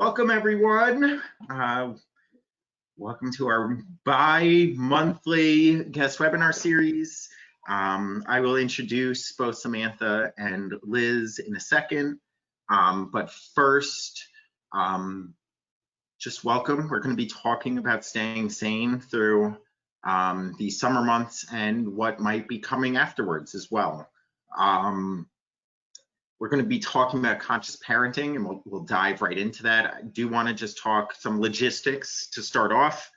Welcome, everyone. Welcome to our bi-monthly guest webinar series. I will introduce both Samantha and Liz in a second, but first, just welcome. We're going to be talking about staying sane through the summer months and what might be coming afterwards as well. We're going to be talking about conscious parenting, and we'll dive right into that. I do want to just talk some logistics to start off.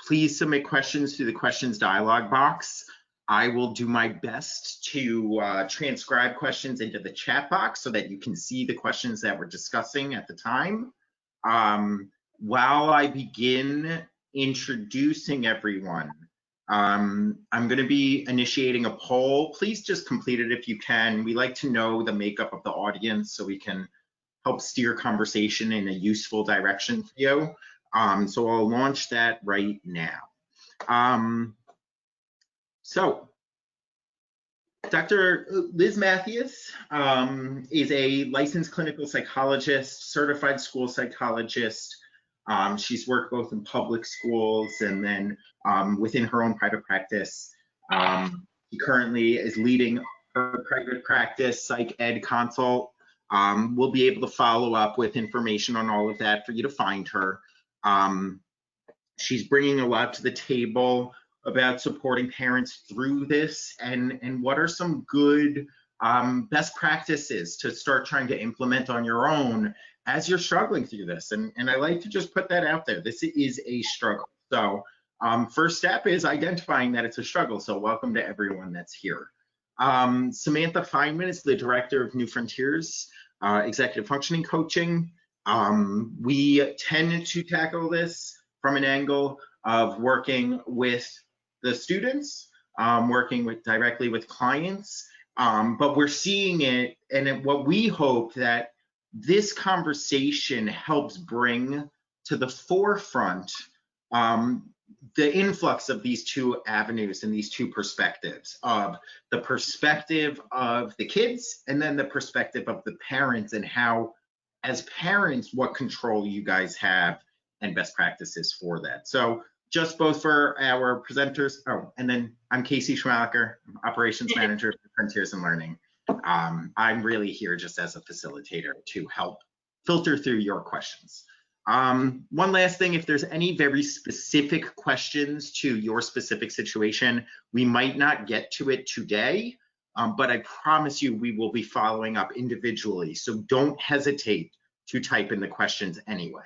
Please submit questions through the questions dialog box. I will do my best to transcribe questions into the chat box so that you can see the questions that we're discussing at the time. While I begin introducing everyone, I'm going to be initiating a poll. Please just complete it if you can. We like to know the makeup of the audience so we can help steer conversation in a useful direction for you. So I'll launch that right now. So Dr. Liz Matheis is a licensed clinical psychologist, certified school psychologist. She's worked both in public schools and then within her own private practice. She currently is leading her private practice, psych ed consult. We'll be able to follow up with information on all of that for you to find her. She's bringing a lot to the table about supporting parents through this and what are some good best practices to start trying to implement on your own as you're struggling through this. And I like to just put that out there. This is a struggle. So first step is identifying that it's a struggle. So welcome to everyone that's here. Samantha Feiner is the director of New Frontiers Executive Functioning Coaching. We tend to tackle this from an angle of working with the students, working directly with clients, but we're seeing it, and what we hope that this conversation helps bring to the forefront the influx of these two avenues and these two perspectives, of the perspective of the kids and then the perspective of the parents, and how, as parents, what control you guys have and best practices for that. So just both for our presenters, and then I'm Casey Schmalaker, Operations Manager for Frontiers and Learning. I'm really here just as a facilitator to help filter through your questions. One last thing, if there's any very specific questions to your specific situation, we might not get to it today, but I promise you we will be following up individually. So don't hesitate to type in the questions anyway.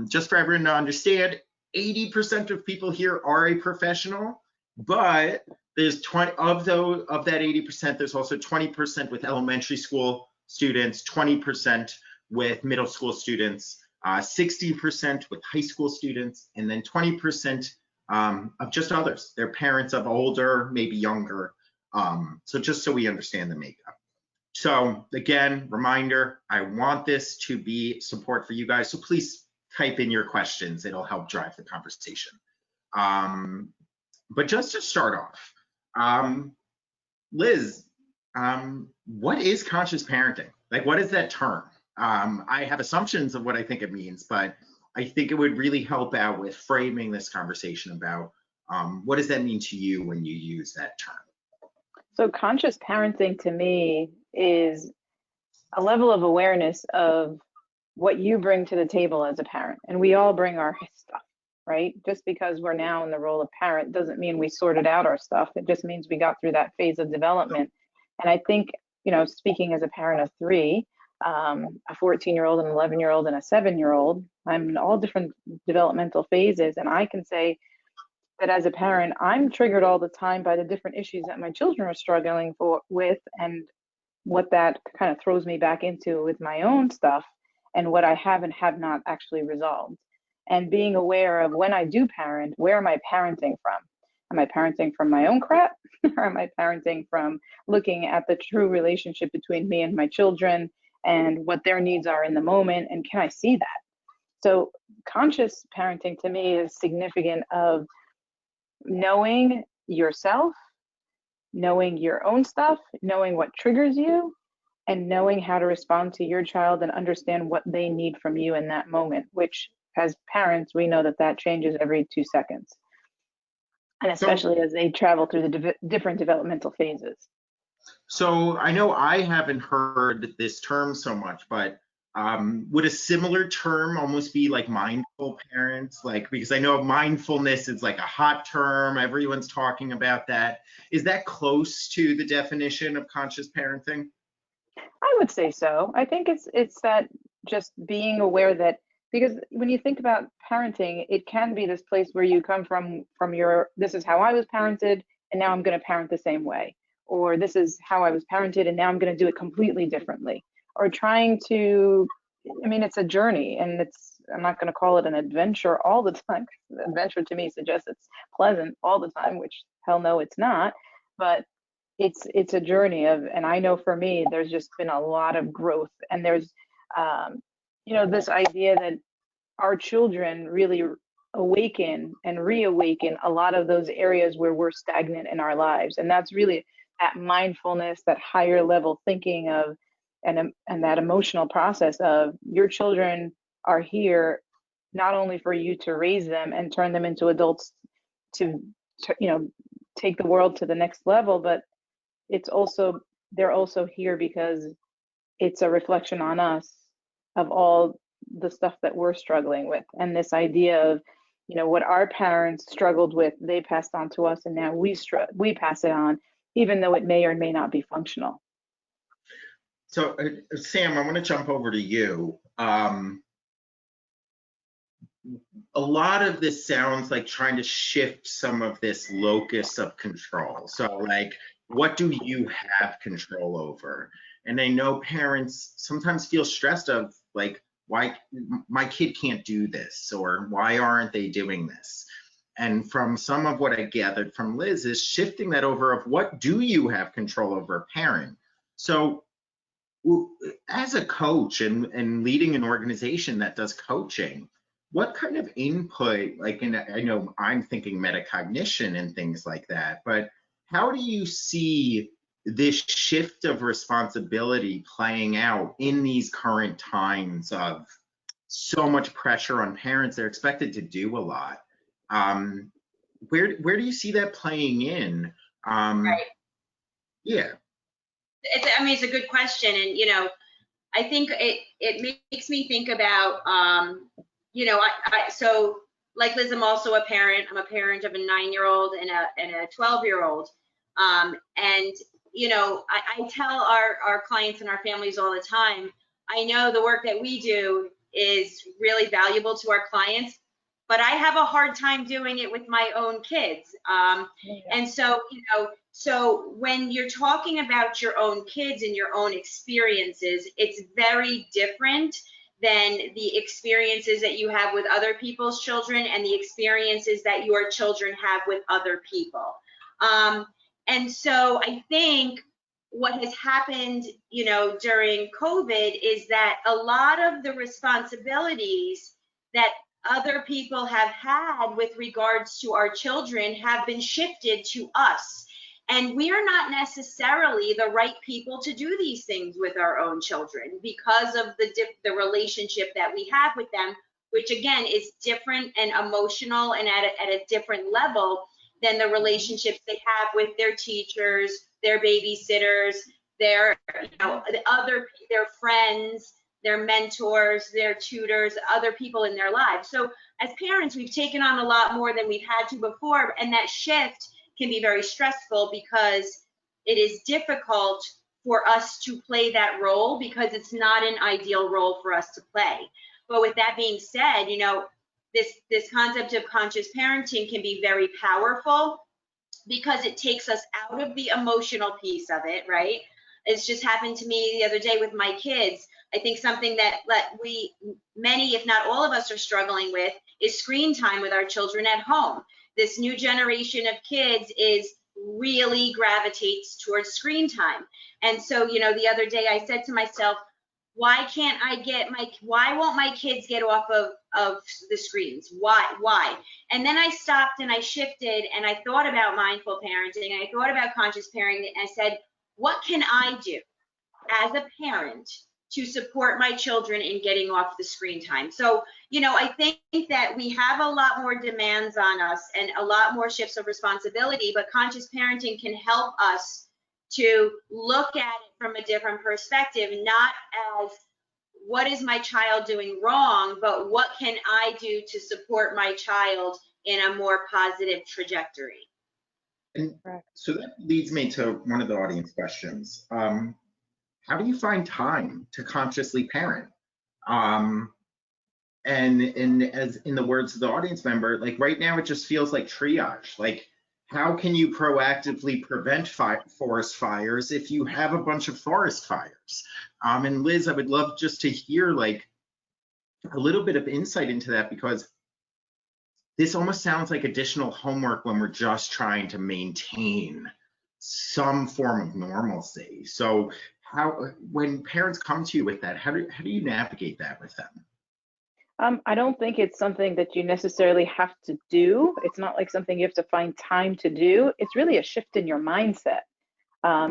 Just for everyone to understand, 80% of people here are a professional, but there's 20 of that 80%, there's also 20% with elementary school students, 20% with middle school students, 60% with high school students, and then 20% of just others. They're parents of older, maybe younger. So just so we understand the makeup. So again, reminder, I want this to be support for you guys. So please type in your questions. It'll help drive the conversation. But just to start off, Liz, what is conscious parenting? Like, what is that term? I have assumptions of what I think it means, but I think it would really help out with framing this conversation about what does that mean to you when you use that term? So conscious parenting to me is a level of awareness of what you bring to the table as a parent. And we all bring our stuff, right? Just because we're now in the role of parent doesn't mean we sorted out our stuff. It just means we got through that phase of development. And I think, you know, speaking as a parent of three, a 14-year-old, an 11-year-old, and a 7-year-old, I'm in all different developmental phases. And I can say that as a parent, I'm triggered all the time by the different issues that my children are struggling with, and what that kind of throws me back into with my own stuff and what I have and have not actually resolved. And being aware of when I do parent, where am I parenting from? Am I parenting from my own crap? Or am I parenting from looking at the true relationship between me and my children and what their needs are in the moment? And can I see that? So conscious parenting to me is significant of knowing yourself, knowing your own stuff, knowing what triggers you, and knowing how to respond to your child and understand what they need from you in that moment, which as parents, we know that that changes every 2 seconds. And So, especially as they travel through the different developmental phases. so I know I haven't heard this term so much, but would a similar term almost be like mindful parents? Like, because I know mindfulness is like a hot term, everyone's talking about that. Is that close to the definition of conscious parenting? I would say so. I think it's that just being aware that, because when you think about parenting, it can be this place where you come from your, this is how I was parented and now I'm going to parent the same way, or this is how I was parented and now I'm going to do it completely differently, or trying to, I mean, it's a journey, and it's, I'm not going to call it an adventure all the time. Adventure to me suggests it's pleasant all the time, which hell no, it's not. But it's a journey of, and I know for me there's just been a lot of growth, and there's this idea that our children really awaken and reawaken a lot of those areas where we're stagnant in our lives, and that's really that mindfulness, that higher level thinking of, and that emotional process of, your children are here not only for you to raise them and turn them into adults to, take the world to the next level, but it's also, they're also here because it's a reflection on us of all the stuff that we're struggling with, and this idea of, what our parents struggled with, they passed on to us, and now we pass it on, even though it may or may not be functional. So, Sam, I want to jump over to you. A lot of this sounds like trying to shift some of this locus of control. So, like, what do you have control over? And I know parents sometimes feel stressed of, like, why my kid can't do this, or why aren't they doing this? And from some of what I gathered from Liz is shifting that over of, what do you have control over, parent? So, as a coach and leading an organization that does coaching, what kind of input, like, and I know I'm thinking metacognition and things like that, but how do you see this shift of responsibility playing out in these current times of so much pressure on parents? They're expected to do a lot. Where do you see that playing in? Right. Yeah. I mean, it's a good question, and I think it makes me think about so, like Liz, I'm also a parent. I'm a parent of a 9-year-old and a 12-year-old, and I tell our clients and our families all the time, I know the work that we do is really valuable to our clients, but I have a hard time doing it with my own kids. And so, so when you're talking about your own kids and your own experiences, it's very different than the experiences that you have with other people's children and the experiences that your children have with other people. And so I think what has happened, during COVID is that a lot of the responsibilities that other people have had with regards to our children have been shifted to us. And we are not necessarily the right people to do these things with our own children because of the relationship that we have with them, which again is different and emotional and at a different level than the relationships they have with their teachers, their babysitters, their their friends, their mentors, their tutors, other people in their lives. So as parents, we've taken on a lot more than we've had to before, and that shift can be very stressful because it is difficult for us to play that role because it's not an ideal role for us to play. But with that being said, this concept of conscious parenting can be very powerful because it takes us out of the emotional piece of it, right? It's just happened to me the other day with my kids. I think something that many, if not all of us, are struggling with is screen time with our children at home. This new generation of kids really gravitates towards screen time. And so, the other day I said to myself, why won't my kids get off of the screens? Why? And then I stopped and I shifted and I thought about mindful parenting and I thought about conscious parenting and I said, what can I do? as a parent to support my children in getting off the screen time? So, you know, I think that we have a lot more demands on us and a lot more shifts of responsibility, but conscious parenting can help us to look at it from a different perspective, not as what is my child doing wrong, but what can I do to support my child in a more positive trajectory? And so that leads me to one of the audience questions. How do you find time to consciously parent? And as in the words of the audience member, like right now it just feels like triage. Like, how can you proactively prevent forest fires if you have a bunch of forest fires? And Liz, I would love just to hear like a little bit of insight into that, because this almost sounds like additional homework when we're just trying to maintain some form of normalcy. So how, when parents come to you with that, how do you navigate that with them? I don't think it's something that you necessarily have to do. It's not like something you have to find time to do. It's really a shift in your mindset.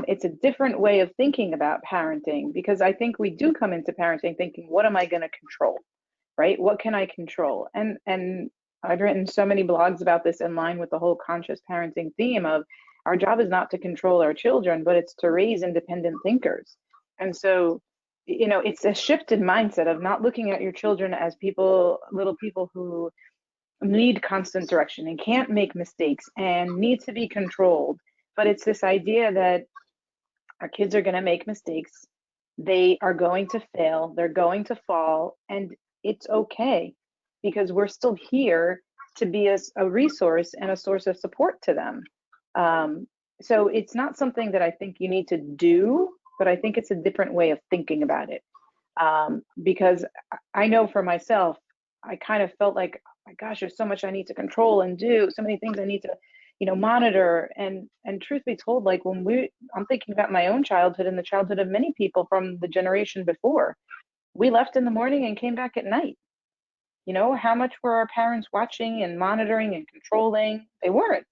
It's a different way of thinking about parenting, because I think we do come into parenting thinking, what am I going to control, right? What can I control? And I've written so many blogs about this in line with the whole conscious parenting theme of our job is not to control our children, but it's to raise independent thinkers. And so, you know, it's a shift in mindset of not looking at your children as little people who need constant direction and can't make mistakes and need to be controlled. But it's this idea that our kids are going to make mistakes. They are going to fail. They're going to fall. And it's okay, because we're still here to be a resource and a source of support to them. So it's not something that I think you need to do, but I think it's a different way of thinking about it. Because I know for myself, I kind of felt like, oh my gosh, there's so much I need to control and do, so many things I need to, you know, monitor. And truth be told, like I'm thinking about my own childhood and the childhood of many people from the generation before. We left in the morning and came back at night. You know, how much were our parents watching and monitoring and controlling? They weren't.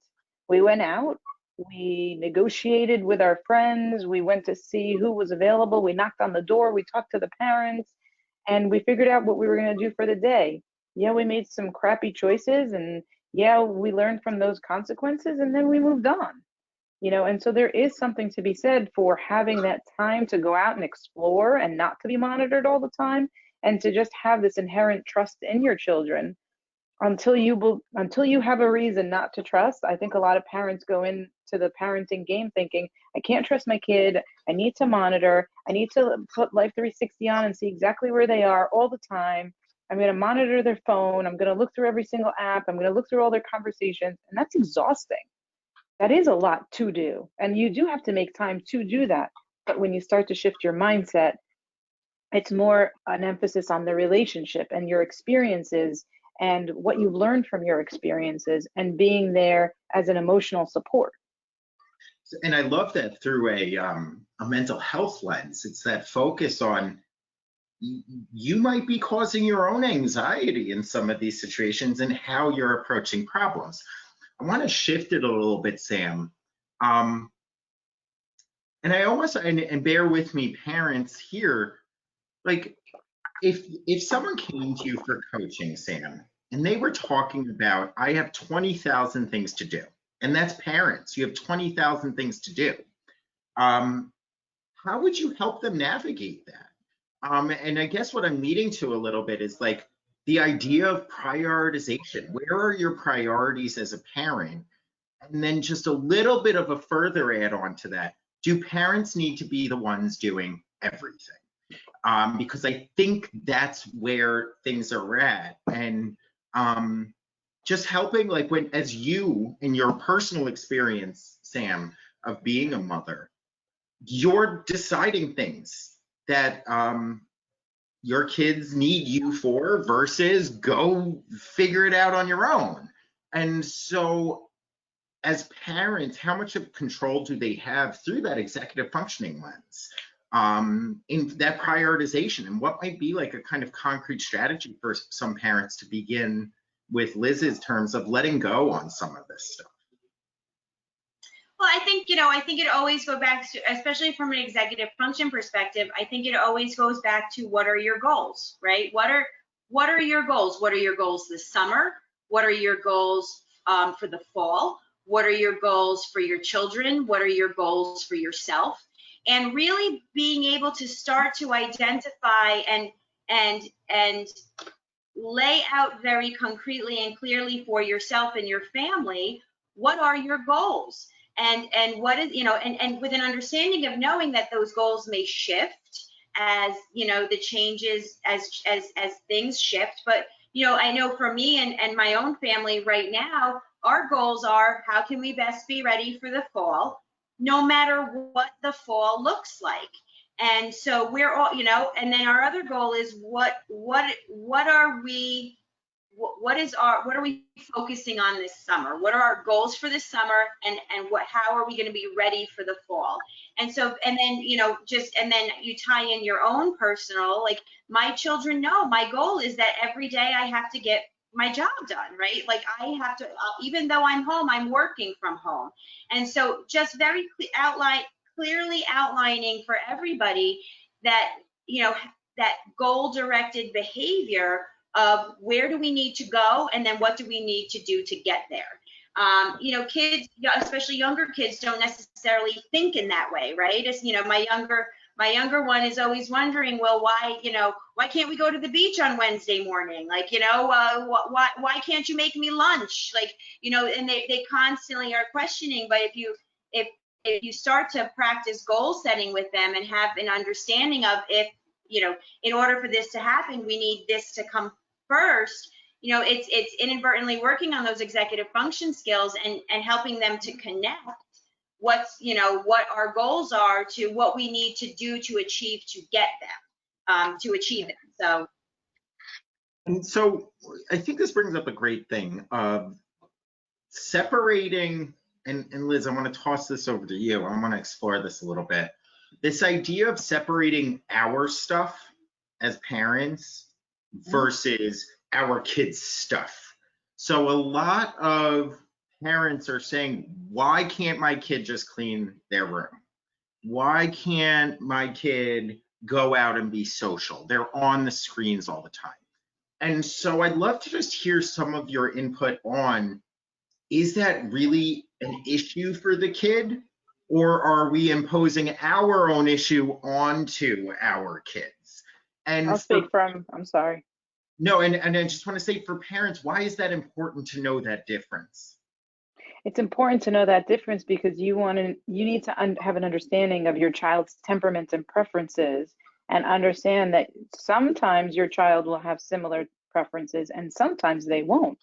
We went out, we negotiated with our friends, we went to see who was available, we knocked on the door, we talked to the parents, and we figured out what we were going to do for the day. Yeah, we made some crappy choices, and yeah, we learned from those consequences, and then we moved on. You know, and so there is something to be said for having that time to go out and explore and not to be monitored all the time, and to just have this inherent trust in your children until you have a reason not to trust. I think a lot of parents go into the parenting game thinking, I can't trust my kid, I need to monitor, I need to put Life 360 on and see exactly where they are all the time. I'm going to monitor their phone, I'm going to look through every single app, I'm going to look through all their conversations, and that's exhausting. That is a lot to do, and you do have to make time to do that. But when you start to shift your mindset, it's more an emphasis on the relationship and your experiences and what you've learned from your experiences, and being there as an emotional support. And I love that through a mental health lens. It's that focus on you might be causing your own anxiety in some of these situations and how you're approaching problems. I want to shift it a little bit, Sam. And I almost, and bear with me, parents here, like if someone came to you for coaching, Sam, and they were talking about, I have 20,000 things to do, and that's parents, you have 20,000 things to do. How would you help them navigate that? And I guess what I'm leading to a little bit is like the idea of prioritization. Where are your priorities as a parent? And then just a little bit of a further add on to that. Do parents need to be the ones doing everything? Because I think that's where things are at. And just helping, like when, as you, in your personal experience, Sam, of being a mother, you're deciding things that your kids need you for versus go figure it out on your own. And so as parents, how much of control do they have through that executive functioning lens in that prioritization? And what might be like a kind of concrete strategy for some parents to begin with Liz's terms of letting go on some of this stuff? Well, I think, I think it always goes back to, especially from an executive function perspective, I think it always goes back to what are your goals, right? What are your goals? What are your goals this summer? What are your goals for the fall? What are your goals for your children? What are your goals for yourself? And really being able to start to identify and lay out very concretely and clearly for yourself and your family, what are your goals? And what is, and with an understanding of knowing that those goals may shift as, the changes, as things shift. But, I know for me and my own family right now, our goals are, how can we best be ready for the fall, no matter what the fall looks like? And so we're all, and then our other goal is what are we focusing on this summer? What are our goals for this summer, and how are we going to be ready for the fall? And so, and then, and then you tie in your own personal, like my children know my goal is that every day I have to get my job done, right? Like I have to, even though I'm home, I'm working from home. And so just very clearly outlining for everybody that, that goal-directed behavior of where do we need to go, and then what do we need to do to get there. Kids, especially younger kids, don't necessarily think in that way, right? As my younger one is always wondering, well, why can't we go to the beach on Wednesday morning? Like, why can't you make me lunch? Like, and they constantly are questioning. But if you start to practice goal setting with them and have an understanding of, if, in order for this to happen, we need this to come first, it's inadvertently working on those executive function skills and helping them to connect what our goals are to what we need to do to achieve them. And so I think this brings up a great thing of separating, and Liz, I want to toss this over to you. I want to explore this a little bit. This idea of separating our stuff as parents versus our kids' stuff. So a lot of parents are saying, why can't my kid just clean their room? Why can't my kid go out and be social? They're on the screens all the time. And so I'd love to just hear some of your input on, is that really an issue for the kid? Or are we imposing our own issue onto our kids? And I'll speak from, I'm sorry. No, and I just want to say, for parents, why is that important to know that difference? It's important to know that difference because you need to have an understanding of your child's temperaments and preferences, and understand that sometimes your child will have similar preferences and sometimes they won't.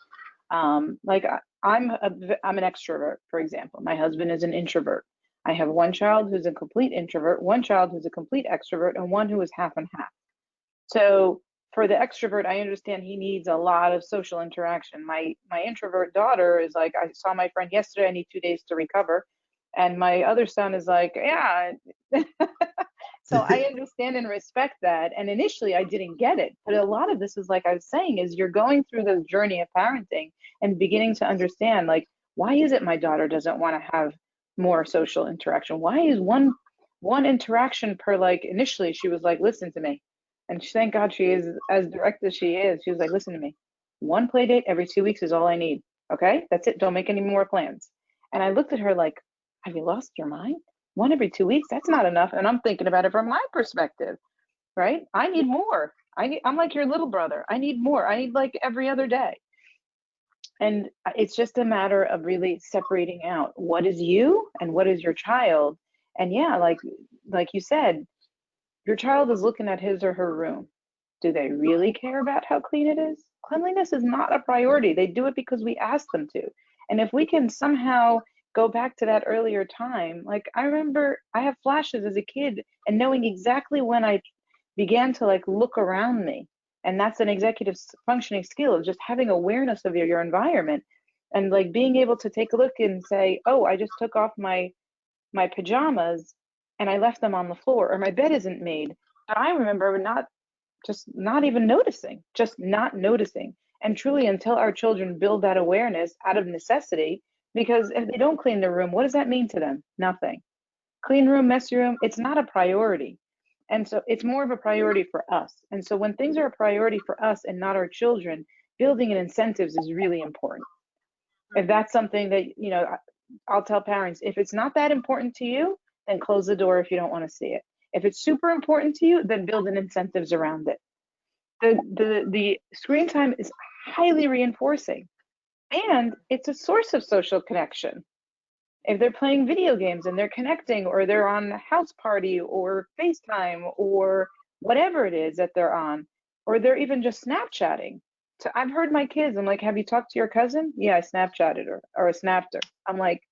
Like I'm an extrovert, for example. My husband is an introvert. I have one child who's a complete introvert, one child who's a complete extrovert, and one who is half and half. So for the extrovert, I understand he needs a lot of social interaction. My introvert daughter is like, I saw my friend yesterday, I need 2 days to recover. And my other son is like, yeah. So I understand and respect that. And initially I didn't get it. But a lot of this is, like I was saying, is you're going through the journey of parenting and beginning to understand, like, why is it my daughter doesn't want to have more social interaction? Why is one interaction per, like, initially she was like, listen to me. And thank God she is as direct as she is. She was like, listen to me. One play date every 2 weeks is all I need. Okay, that's it. Don't make any more plans. And I looked at her like, have you lost your mind? One every 2 weeks, that's not enough. And I'm thinking about it from my perspective, right? I need more. I'm like your little brother. I need more. I need like every other day. And it's just a matter of really separating out what is you and what is your child. And yeah, like you said, your child is looking at his or her room. Do they really care about how clean it is? Cleanliness is not a priority. They do it because we ask them to. And if we can somehow go back to that earlier time, like I remember I have flashes as a kid and knowing exactly when I began to like look around me. And that's an executive functioning skill of just having awareness of your environment and like being able to take a look and say, oh, I just took off my pajamas and I left them on the floor, or my bed isn't made. But I remember not even noticing, just not noticing. And truly, until our children build that awareness out of necessity, Because if they don't clean their room, what does that mean to them? Nothing. Clean room, messy room, it's not a priority. And so it's more of a priority for us. And so when things are a priority for us and not our children, building in incentives is really important. If that's something that, you know, I'll tell parents, if it's not that important to you, then close the door if you don't want to see it. If it's super important to you, then build in incentives around it. The screen time is highly reinforcing, and it's a source of social connection. If they're playing video games and they're connecting, or they're on a house party or FaceTime or whatever it is that they're on, or they're even just Snapchatting. So I've heard my kids, I'm like, have you talked to your cousin? Yeah, I Snapchatted her or I snapped her. I'm like,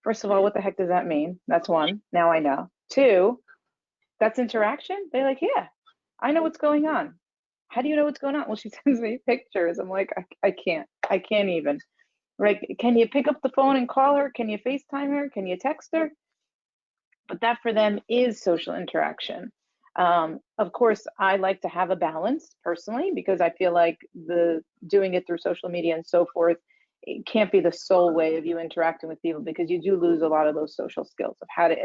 first of all, what the heck does that mean? That's one. Now I know. Two, that's interaction? They're like, yeah, I know what's going on. How do you know what's going on? Well, she sends me pictures. I'm like, I can't even. Right? Can you pick up the phone and call her? Can you FaceTime her? Can you text her? But that for them is social interaction. Of course, I like to have a balance personally, because I feel like doing it through social media and so forth, it can't be the sole way of you interacting with people, because you do lose a lot of those social skills of how to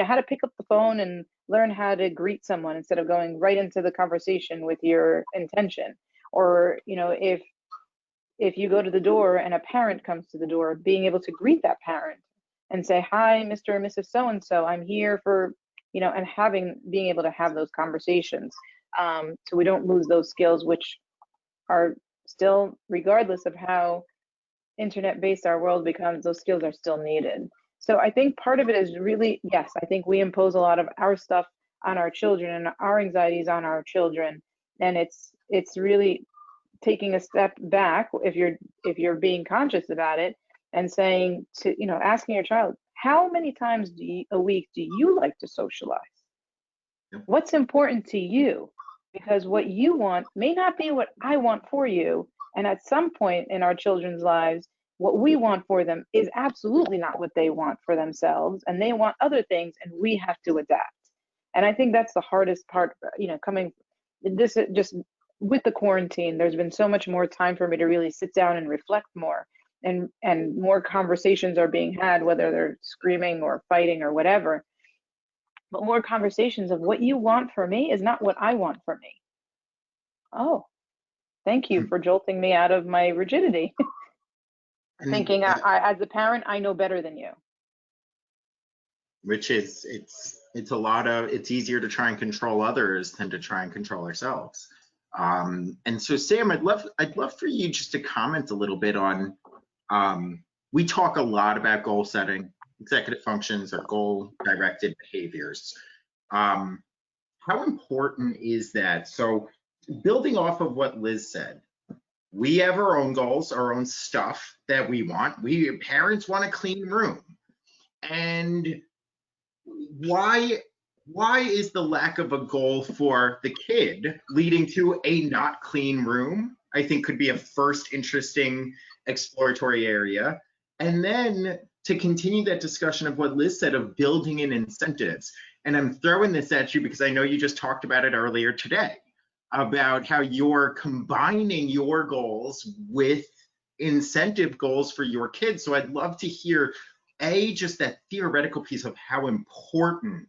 how to pick up the phone and learn how to greet someone instead of going right into the conversation with your intention. Or, if you go to the door and a parent comes to the door, being able to greet that parent and say, hi, Mr. or Mrs. So-and-so, I'm here for, and being able to have those conversations. So we don't lose those skills, which are still, regardless of how internet-based our world becomes, those skills are still needed. So I think part of it is really, yes, I think we impose a lot of our stuff on our children and our anxieties on our children. And it's really taking a step back if you're being conscious about it, and saying to, asking your child, how many times a week do you like to socialize? Yep. What's important to you? Because what you want may not be what I want for you. And at some point in our children's lives, what we want for them is absolutely not what they want for themselves. And they want other things, and we have to adapt. And I think that's the hardest part, just with the quarantine, there's been so much more time for me to really sit down and reflect more, and more conversations are being had, whether they're screaming or fighting or whatever, but more conversations of what you want for me is not what I want for me. Oh, thank you for jolting me out of my rigidity. Thinking as a parent, I know better than you. Which is, it's easier to try and control others than to try and control ourselves. And so Sam, I'd love for you just to comment a little bit on, we talk a lot about goal setting, executive functions, or goal directed behaviors. How important is that? So building off of what Liz said, we have our own goals, our own stuff that we want. Parents want a clean room. And why is the lack of a goal for the kid leading to a not clean room? I think could be a first interesting exploratory area. And then to continue that discussion of what Liz said of building in incentives. And I'm throwing this at you because I know you just talked about it earlier today, about how you're combining your goals with incentive goals for your kids. So I'd love to hear, just that theoretical piece of how important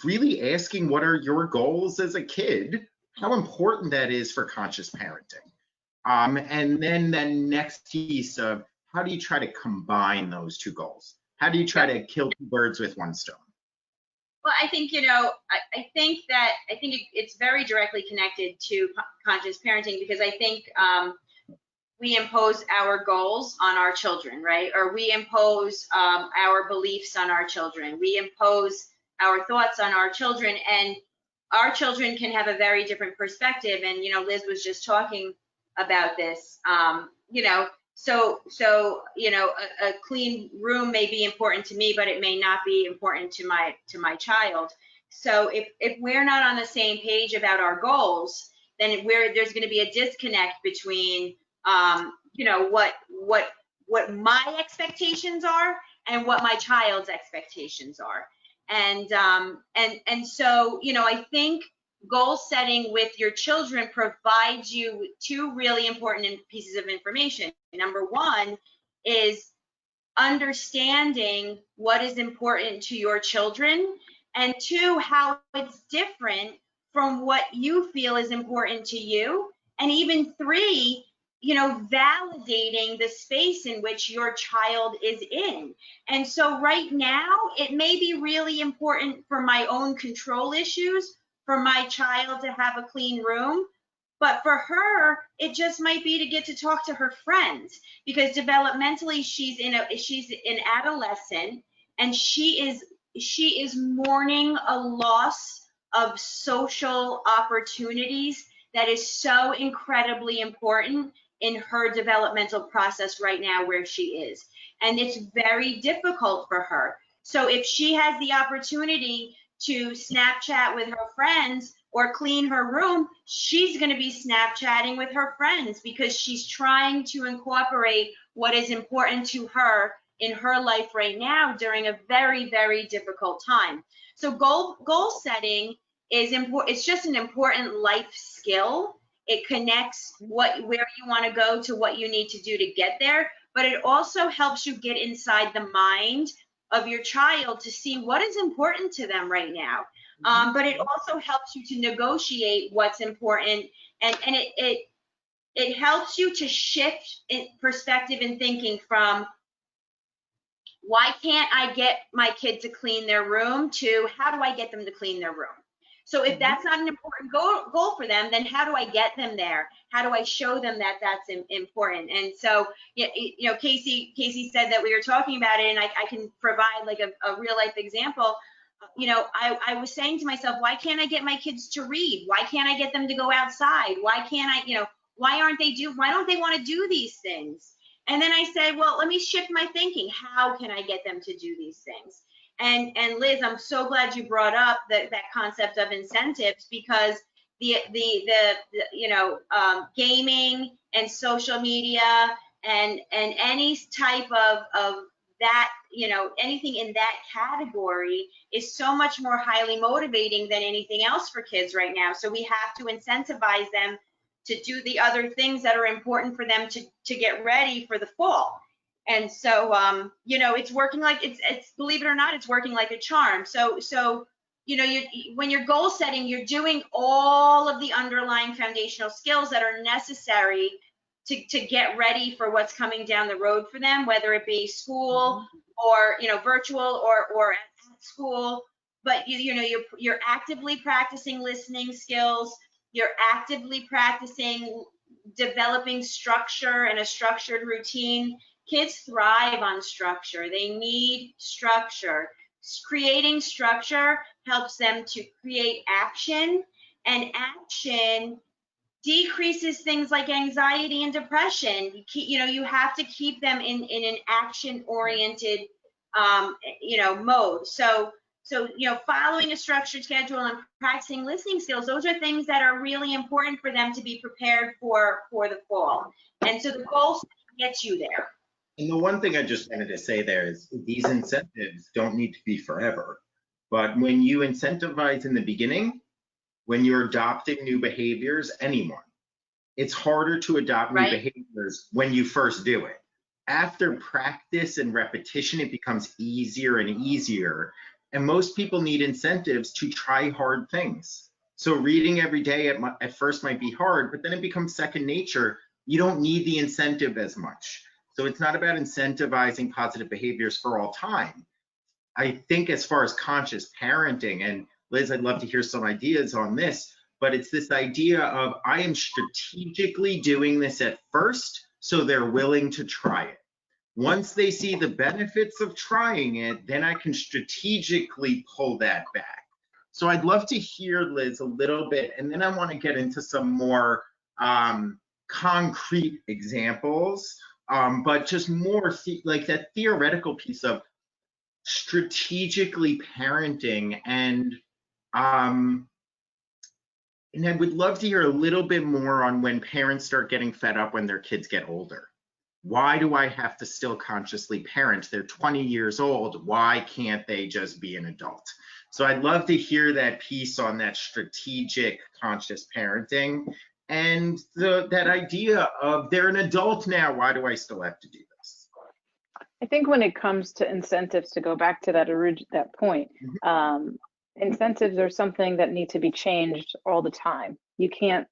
really asking what are your goals as a kid, how important that is for conscious parenting. And then the next piece of how do you try to combine those two goals? How do you try to kill two birds with one stone? Well, I think, I think it's very directly connected to conscious parenting, because I think we impose our goals on our children, right? Or we impose our beliefs on our children. We impose our thoughts on our children, and our children can have a very different perspective. And, Liz was just talking about this, so a clean room may be important to me, but it may not be important to my child. So if we're not on the same page about our goals, then there's going to be a disconnect between what my expectations are and what my child's expectations are. And so, I think goal setting with your children provides you two really important pieces of information. Number one is understanding what is important to your children, and 2, how it's different from what you feel is important to you, and even 3, validating the space in which your child is in. And so right now, it may be really important for my own control issues, for my child to have a clean room, but for her, it just might be to get to talk to her friends, because developmentally she's an adolescent, and she is mourning a loss of social opportunities that is so incredibly important in her developmental process right now where she is. And it's very difficult for her. So if she has the opportunity to Snapchat with her friends or clean her room, she's going to be Snapchatting with her friends, because she's trying to incorporate what is important to her in her life right now during a very, very difficult time. So goal setting is important. It's just an important life skill. It connects where you want to go to what you need to do to get there, but it also helps you get inside the mind of your child to see what is important to them right now. But it also helps you to negotiate what's important, and it helps you to shift in perspective and thinking from, why can't I get my kid to clean their room, to how do I get them to clean their room? So if that's not an important goal for them, then how do I get them there? How do I show them that that's important? And so, Casey said that we were talking about it, and I can provide like a real life example. I was saying to myself, why can't I get my kids to read? Why can't I get them to go outside? Why can't I, why don't they want to do these things? And then I said, well, let me shift my thinking. How can I get them to do these things? And Liz, I'm so glad you brought up that concept of incentives, because the gaming and social media and any type of that, anything in that category is so much more highly motivating than anything else for kids right now. So we have to incentivize them to do the other things that are important for them to get ready for the fall. And so, it's working like it's believe it or not, it's working like a charm. So, when you're goal setting, you're doing all of the underlying foundational skills that are necessary to get ready for what's coming down the road for them, whether it be school or, virtual or at school. But you're actively practicing listening skills. You're actively practicing developing structure and a structured routine. Kids thrive on structure. They need structure. Creating structure helps them to create action, and action decreases things like anxiety and depression. You have to keep them in an action-oriented, mode. So, following a structured schedule and practicing listening skills, those are things that are really important for them to be prepared for the fall. And so the goal gets you there. And the one thing I just wanted to say there is these incentives don't need to be forever. But when you incentivize in the beginning, when you're adopting new behaviors, anyone, it's harder to adopt new behaviors when you first do it. After practice and repetition, it becomes easier and easier. And most people need incentives to try hard things. So reading every day at first might be hard, but then it becomes second nature. You don't need the incentive as much. So it's not about incentivizing positive behaviors for all time. I think as far as conscious parenting, and Liz, I'd love to hear some ideas on this, but it's this idea of I am strategically doing this at first so they're willing to try it. Once they see the benefits of trying it, then I can strategically pull that back. So I'd love to hear, Liz, a little bit, and then I want to get into some more concrete examples, but just more like that theoretical piece of strategically parenting. And I would love to hear a little bit more on when parents start getting fed up when their kids get older. Why do I have to still consciously parent? They're 20 years old. Why can't they just be an adult? So I'd love to hear that piece on that strategic conscious parenting and that idea of they're an adult now. Why do I still have to do this? I think when it comes to incentives, to go back to that point, incentives are something that need to be changed all the time. You can't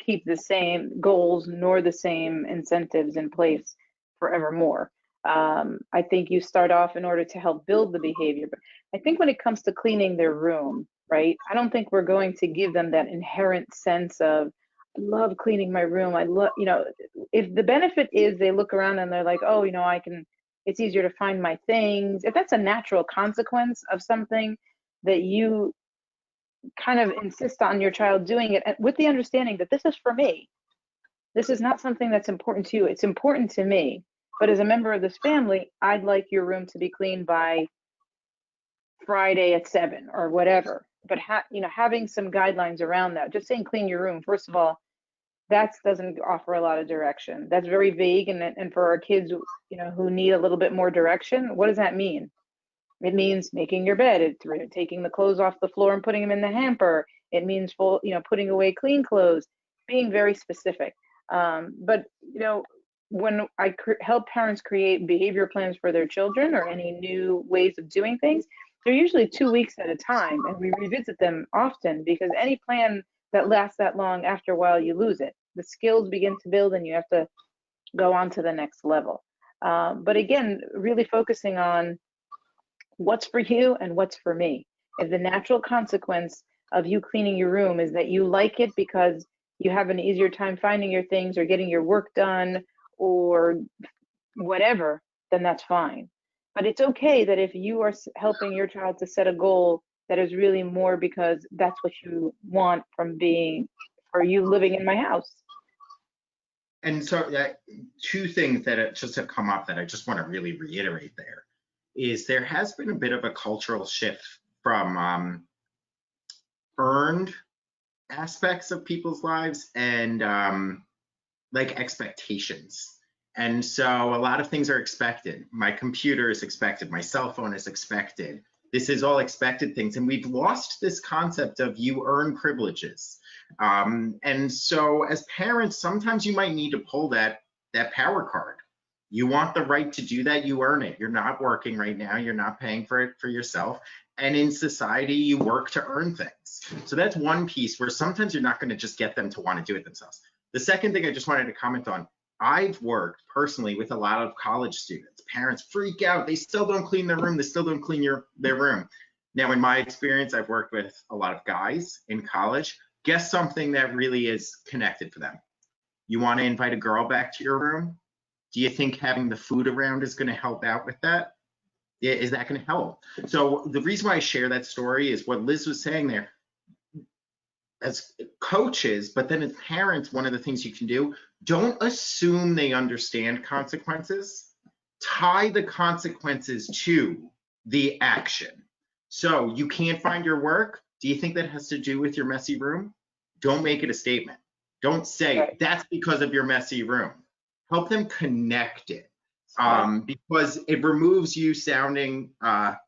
keep the same goals nor the same incentives in place forevermore. I think you start off in order to help build the behavior. But I think when it comes to cleaning their room, right, I don't think we're going to give them that inherent sense of, I love cleaning my room. I love, if the benefit is they look around and they're like, oh, it's easier to find my things. If that's a natural consequence of something that you kind of insist on your child doing it with the understanding that this is for me. This is not something that's important to you. It's important to me. But as a member of this family, I'd like your room to be cleaned by Friday at 7 or whatever. But having some guidelines around that, just saying clean your room, first of all, that doesn't offer a lot of direction. That's very vague. And for our kids, who need a little bit more direction, what does that mean? It means making your bed. It's taking the clothes off the floor and putting them in the hamper. It means putting away clean clothes, being very specific. But when I help parents create behavior plans for their children or any new ways of doing things, they're usually 2 weeks at a time, and we revisit them often, because any plan that lasts that long, after a while, you lose it. The skills begin to build, and you have to go on to the next level. But again, really focusing on what's for you and what's for me. If the natural consequence of you cleaning your room is that you like it because you have an easier time finding your things or getting your work done or whatever, then that's fine. But it's okay that if you are helping your child to set a goal that is really more because that's what you want from you living in my house. And so two things that just have come up that I just want to really reiterate there is there has been a bit of a cultural shift from earned aspects of people's lives and like expectations. And so a lot of things are expected. My computer is expected. My cell phone is expected. This is all expected things. And we've lost this concept of you earn privileges. And so as parents, sometimes you might need to pull that power card. You want the right to do that, you earn it. You're not working right now, you're not paying for it for yourself. And in society, you work to earn things. So that's one piece where sometimes you're not going to just get them to want to do it themselves. The second thing I just wanted to comment on, I've worked personally with a lot of college students. Parents freak out, they still don't clean their room, they still don't clean their room. Now, in my experience, I've worked with a lot of guys in college. Guess something that really is connected for them. You want to invite a girl back to your room? Do you think having the food around is going to help out with that? Is that going to help? So the reason why I share that story is what Liz was saying there. As coaches, but then as parents, one of the things you can do, don't assume they understand consequences. Tie the consequences to the action. So you can't find your work. Do you think that has to do with your messy room? Don't make it a statement. Don't say that's because of your messy room. Help them connect it, because it removes you sounding,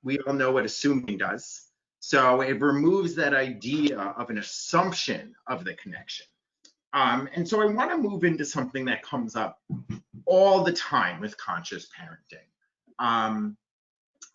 we all know what assuming does. So it removes that idea of an assumption of the connection. And so I want to move into something that comes up all the time with conscious parenting,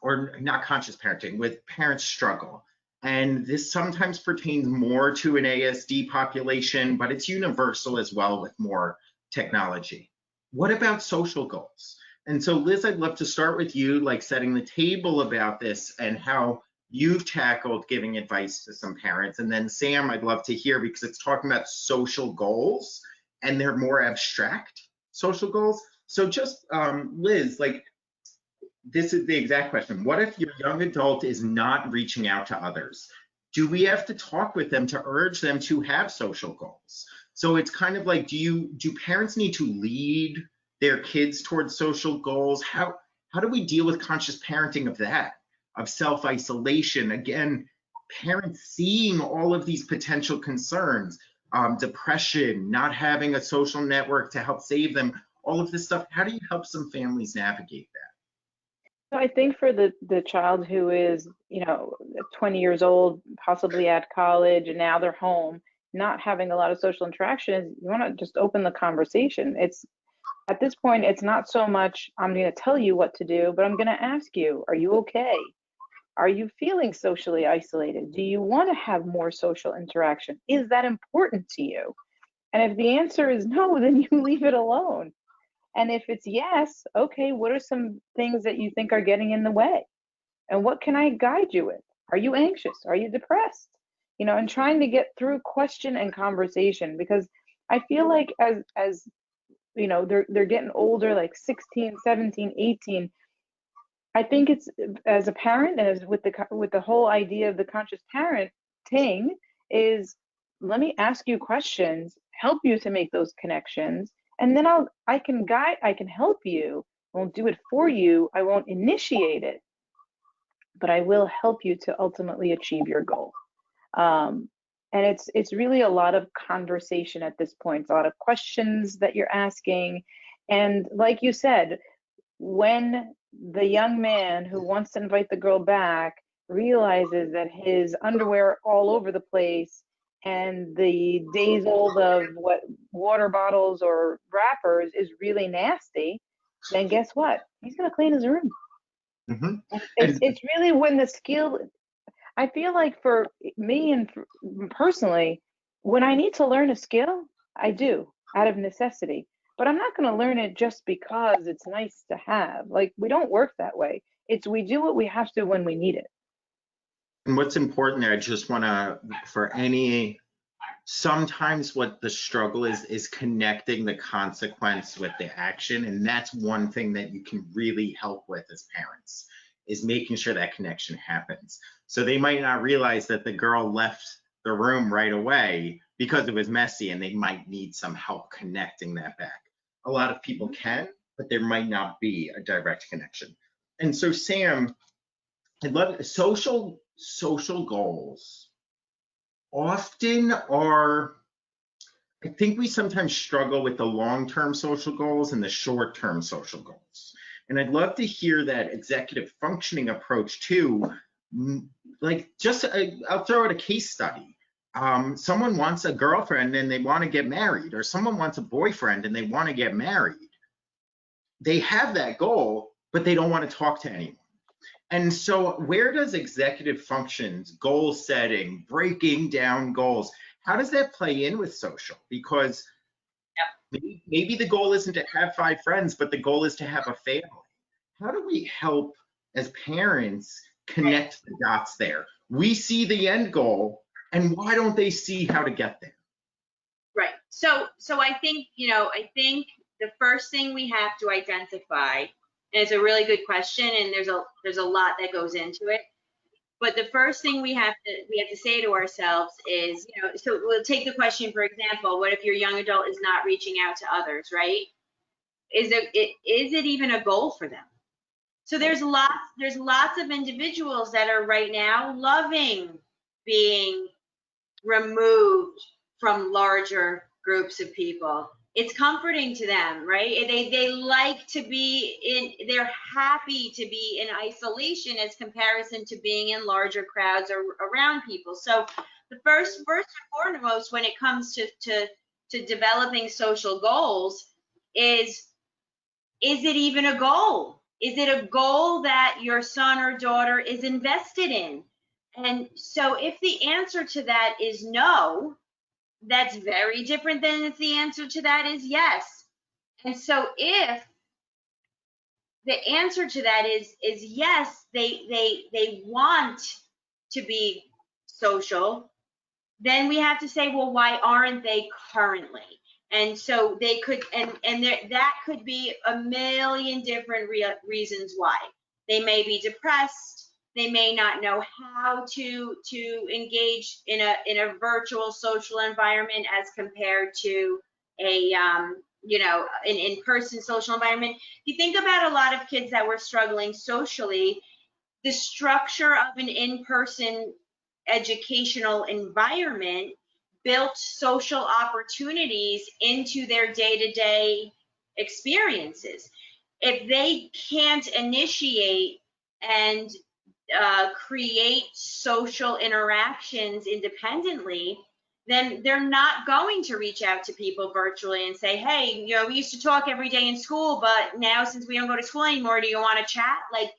or not conscious parenting, with parents struggle. And this sometimes pertains more to an ASD population, but it's universal as well with more technology. What about social goals? And so Liz, I'd love to start with you, like setting the table about this and how you've tackled giving advice to some parents. And then Sam, I'd love to hear, because it's talking about social goals and they're more abstract social goals. So just Liz, like, this is the exact question. What if your young adult is not reaching out to others? Do we have to talk with them to urge them to have social goals? So it's kind of like, do parents need to lead their kids towards social goals? How do we deal with conscious parenting of that, of self-isolation? Again, parents seeing all of these potential concerns, depression, not having a social network to help save them, all of this stuff. How do you help some families navigate that? So I think for the child who is, 20 years old, possibly at college, and now they're home, not having a lot of social interaction, you want to just open the conversation. At this point, it's not so much I'm going to tell you what to do, but I'm going to ask you, are you okay? Are you feeling socially isolated? Do you want to have more social interaction? Is that important to you? And if the answer is no, then you leave it alone. And if it's yes, okay, what are some things that you think are getting in the way? And what can I guide you with? Are you anxious? Are you depressed? You know, and trying to get through question and conversation, because I feel like as you know, they're getting older, like 16, 17, 18. I think it's, as a parent, and as with the whole idea of the conscious parenting, is let me ask you questions, help you to make those connections, and then I can guide, I can help you. I won't do it for you, I won't initiate it, but I will help you to ultimately achieve your goal. And it's really a lot of conversation at this point. It's a lot of questions that you're asking. And like you said, when the young man who wants to invite the girl back realizes that his underwear all over the place and the days old of what water bottles or wrappers is really nasty, then guess what? He's going to clean his room. Mm-hmm. It's really when the skill, I feel like for me and personally, when I need to learn a skill, I do out of necessity. But I'm not going to learn it just because it's nice to have. Like, we don't work that way. It's we do what we have to when we need it. And what's important there, I just want to, for any, sometimes what the struggle is connecting the consequence with the action. And that's one thing that you can really help with as parents, is making sure that connection happens. So they might not realize that the girl left the room right away because it was messy, and they might need some help connecting that back. A lot of people can, but there might not be a direct connection. And so, Sam, I love social goals often are, I think we sometimes struggle with the long-term social goals and the short-term social goals. And I'd love to hear that executive functioning approach too. Like, just, I'll throw out a case study. Someone wants a girlfriend and they want to get married, or someone wants a boyfriend and they want to get married. They have that goal, but they don't want to talk to anyone. And so where does executive functions, goal setting, breaking down goals, how does that play in with social? Because maybe the goal isn't to have 5 friends, but the goal is to have a family. How do we help as parents connect the dots there? We see the end goal, and why don't they see how to get there? Right. So I think, I think the first thing we have to identify, and it's a really good question, and there's a lot that goes into it. But the first thing we have to say to ourselves is, so we'll take the question, for example, what if your young adult is not reaching out to others, right? Is it even a goal for them? So there's lots of individuals that are right now loving being removed from larger groups of people. It's comforting to them, right? They like to be they're happy to be in isolation as comparison to being in larger crowds or around people. So the first and foremost, when it comes to developing social goals, is it even a goal? Is it a goal that your son or daughter is invested in? And so if the answer to that is no, that's very different than if the answer to that is yes. And so if the answer to that is yes, they want to be social, then we have to say, well, why aren't they currently? And so they could, and that could be a million different reasons why. They may be depressed. They may not know how to engage in a virtual social environment as compared to a an in-person social environment. If you think about a lot of kids that were struggling socially, the structure of an in-person educational environment built social opportunities into their day-to-day experiences. If they can't initiate and create social interactions independently, then they're not going to reach out to people virtually and say, hey, you know, we used to talk every day in school, but now since we don't go to school anymore, do you want to chat? Like,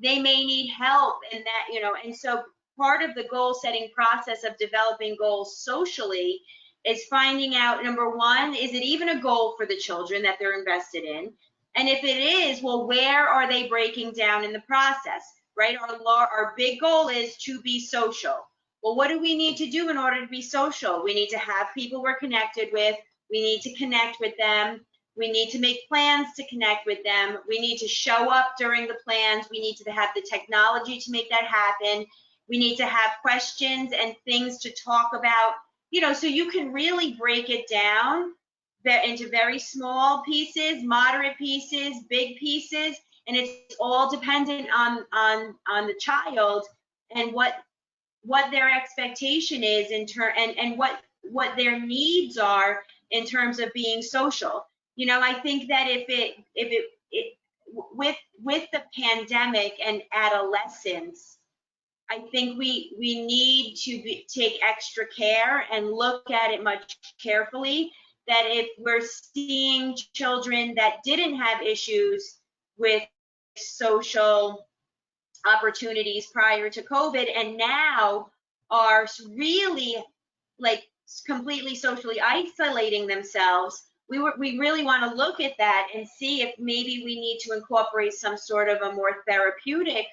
they may need help in that, you know. And so part of the goal setting process of developing goals socially is finding out, number one, is it even a goal for the children that they're invested in? And if it is, well, where are they breaking down in the process, right? Our big goal is to be social. Well, what do we need to do in order to be social? We need to have people we're connected with. We need to connect with them. We need to make plans to connect with them. We need to show up during the plans. We need to have the technology to make that happen. We need to have questions and things to talk about, you know, so you can really break it down into very small pieces, moderate pieces, big pieces, and it's all dependent on the child and what their expectation is and what their needs are in terms of being social. You know, I think that with the pandemic and adolescence, I think we need to take extra care and look at it much carefully, that if we're seeing children that didn't have issues with social opportunities prior to COVID and now are really like completely socially isolating themselves, we really want to look at that and see if maybe we need to incorporate some sort of a more therapeutic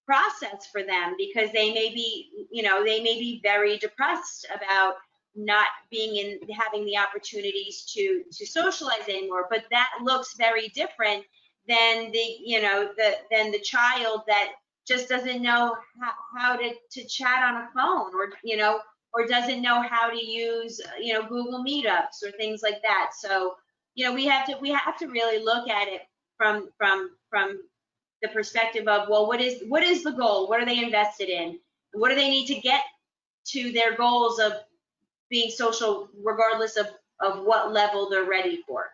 process for them, because they may be very depressed about not having the opportunities to socialize anymore. But that looks very different than the child that just doesn't know how to chat on a phone, or doesn't know how to use Google Meetups or things like that. So we have to really look at it from the perspective of, well, what is the goal? What are they invested in? What do they need to get to their goals of being social, regardless of what level they're ready for?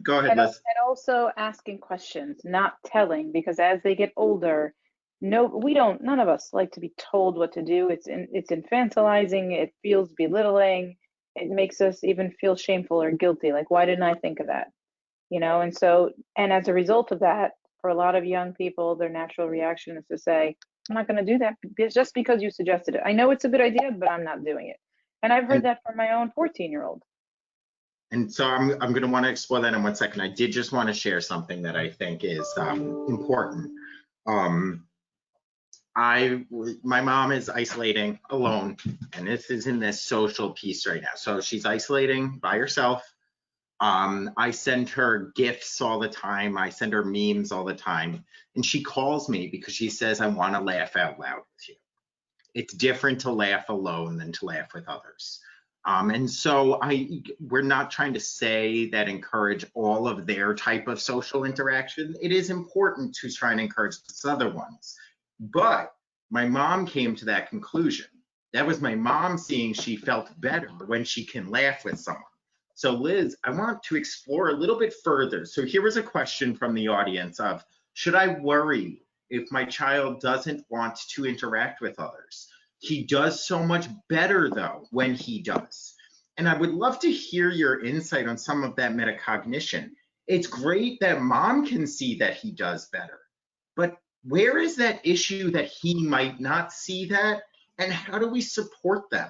Go ahead, Liz. And also asking questions, not telling, because as they get older, none of us like to be told what to do. It's infantilizing. It feels belittling. It makes us even feel shameful or guilty. Like, why didn't I think of that? And as a result of that, for a lot of young people, their natural reaction is to say, I'm not going to do that just because you suggested it. I know it's a good idea, but I'm not doing it. And I've heard that from my own 14-year-old. And so I'm going to want to explore that in 1 second. I did just want to share something that I think is important. My mom is isolating alone, and this is in this social piece right now. So she's isolating by herself. I send her gifts all the time. I send her memes all the time. And she calls me because she says, I want to laugh out loud with you. It's different to laugh alone than to laugh with others. And so we're not trying to say that encourage all of their type of social interaction. It is important to try and encourage these other ones. But my mom came to that conclusion. That was my mom seeing she felt better when she can laugh with someone. So Liz, I want to explore a little bit further. So here was a question from the audience of, should I worry if my child doesn't want to interact with others? He does so much better though when he does. And I would love to hear your insight on some of that metacognition. It's great that mom can see that he does better, but where is that issue that he might not see that? And how do we support them?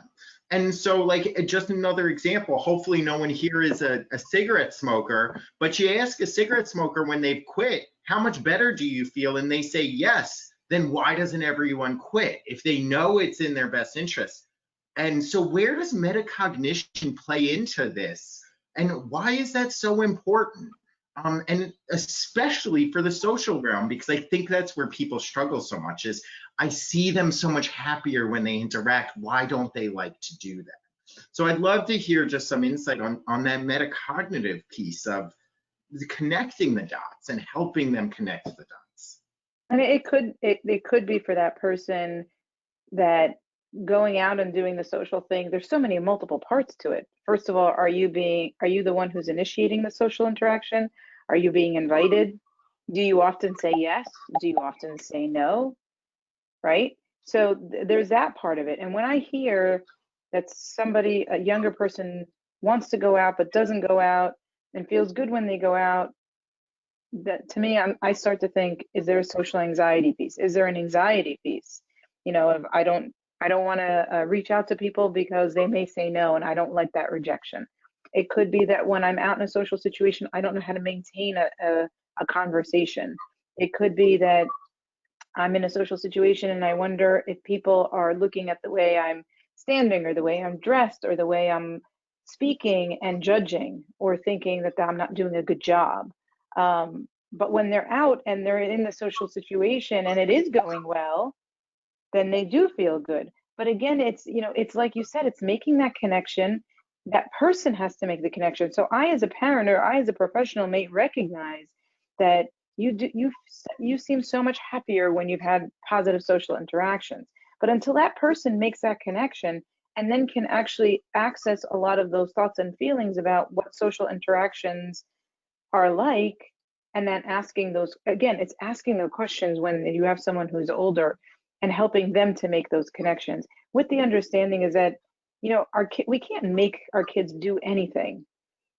And so, like, just another example, hopefully no one here is a cigarette smoker, but you ask a cigarette smoker when they've quit, how much better do you feel? And they say yes, then why doesn't everyone quit if they know it's in their best interest? And so where does metacognition play into this? And why is that so important? And especially for the social realm, because I think that's where people struggle so much, is I see them so much happier when they interact. Why don't they like to do that? So I'd love to hear just some insight on that metacognitive piece of connecting the dots and helping them connect the dots. I mean, it could be for that person that going out and doing the social thing, there's so many multiple parts to it. First of all, are you the one who's initiating the social interaction? Are you being invited? Do you often say yes? Do you often say no? Right? So there's that part of it. And when I hear that somebody, a younger person, wants to go out but doesn't go out and feels good when they go out, that to me, I start to think, is there a social anxiety piece? Is there an anxiety piece? You know, if I don't want to reach out to people because they may say no, and I don't like that rejection. It could be that when I'm out in a social situation, I don't know how to maintain a conversation. It could be that I'm in a social situation and I wonder if people are looking at the way I'm standing or the way I'm dressed or the way I'm speaking and judging or thinking that I'm not doing a good job. But when they're out and they're in the social situation and it is going well, then they do feel good. But again, it's, you know, it's like you said, it's making that connection. That person has to make the connection. So I, as a parent or I, as a professional, may recognize that you seem so much happier when you've had positive social interactions. But until that person makes that connection and then can actually access a lot of those thoughts and feelings about what social interactions are like, and then asking those, again, it's asking the questions when you have someone who's older and helping them to make those connections with the understanding is that, you know, we can't make our kids do anything.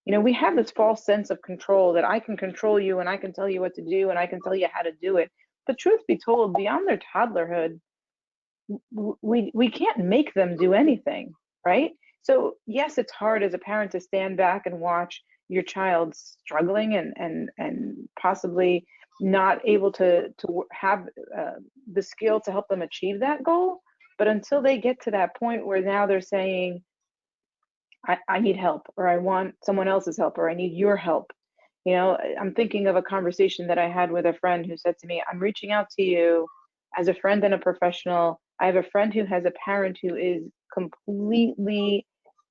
You know, we have this false sense of control that I can control you and I can tell you what to do and I can tell you how to do it. But truth be told, beyond their toddlerhood, we can't make them do anything, right? So yes, it's hard as a parent to stand back and watch your child struggling and possibly not able to have the skill to help them achieve that goal. But until they get to that point where now they're saying, I need help, or I want someone else's help, or I need your help. You know, I'm thinking of a conversation that I had with a friend who said to me, I'm reaching out to you as a friend and a professional. I have a friend who has a parent who is completely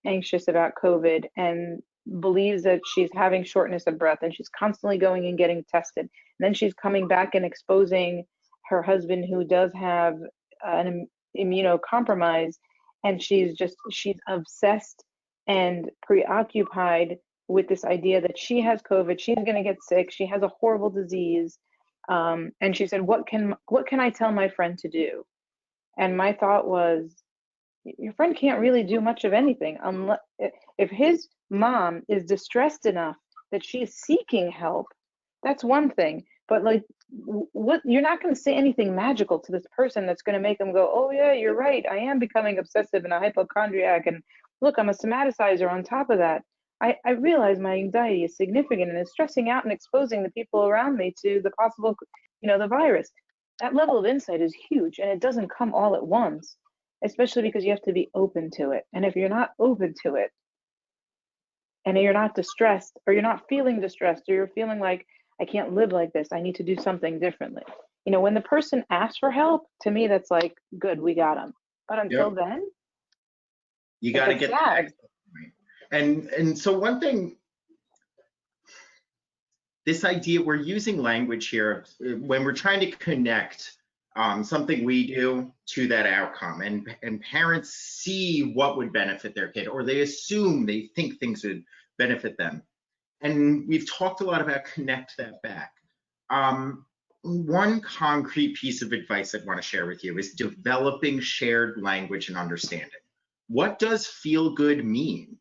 anxious about COVID and believes that she's having shortness of breath and she's constantly going and getting tested. And then she's coming back and exposing her husband who does have an immunocompromise, and she's obsessed and preoccupied with this idea that she has COVID, she's going to get sick, she has a horrible disease. And she said, what can I tell my friend to do? And my thought was, your friend can't really do much of anything unless if his mom is distressed enough that she's seeking help. That's one thing, but like, what, you're not going to say anything magical to this person that's going to make them go, oh yeah, you're right, I am becoming obsessive and a hypochondriac, and look, I'm a somaticizer on top of that. I realize my anxiety is significant and is stressing out and exposing the people around me to the possible, the virus. That level of insight is huge, and it doesn't come all at once, especially because you have to be open to it. And if you're not open to it, and you're not distressed, or you're not feeling distressed, or you're feeling like, I can't live like this, I need to do something differently. When the person asks for help, to me, that's like, good, we got them. But until then, you got to get that. And so one thing, this idea, we're using language here when we're trying to connect something we do to that outcome, and parents see what would benefit their kid, or they think things would benefit them. And we've talked a lot about connect that back. One concrete piece of advice I'd want to share with you is developing shared language and understanding. What does feel good mean?